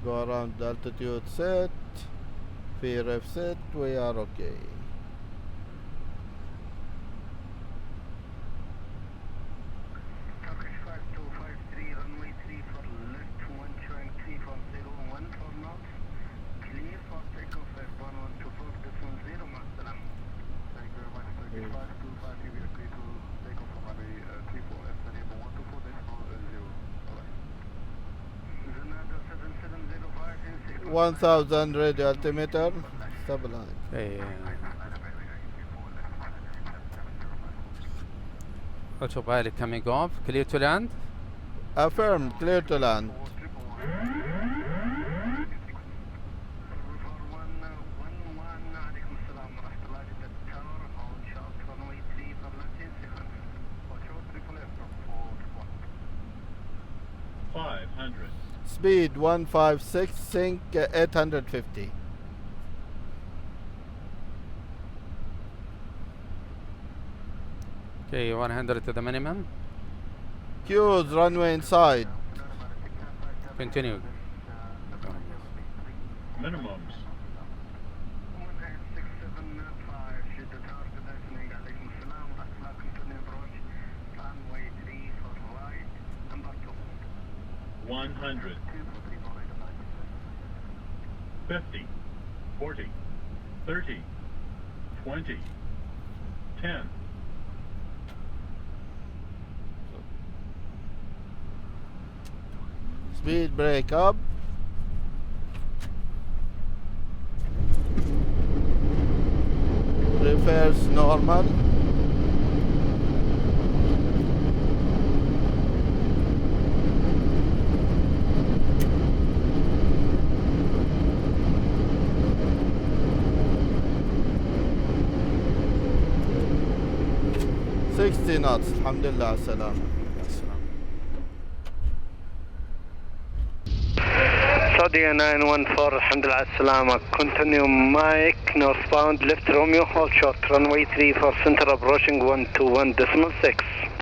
Go around the altitude set. VRF set. We are okay. Turkish 5253, runway 3 for left, 1 showing 340, 1 for knots. Clear for takeoff at 1124, this 10, Masalam. Thank you very much. Turkish 5253, we are clear to take off from runway 34, estimated 124, decimal 0. Alright. Zanada 7705, 1000 radio altimeter. Stabilize. Okay. Autopilot coming off. Clear to land. Affirm. Clear to land. Speed 156, sync 850. Okay, 100 to the minimum. Cues runway inside. Continue. Minimums. Jeddah target opening, alaykum salam, continue approach, runway 3 for right, number 2. 100. 50. 40. 30. 20. 10. Speed brake up. Reverse normal. Sixty knots. Alhamdulillah, salam. Saudi 914, alhamdulillah, salama. Continue Mike, northbound, left Romeo, hold short, runway 3 for center approaching 121.6.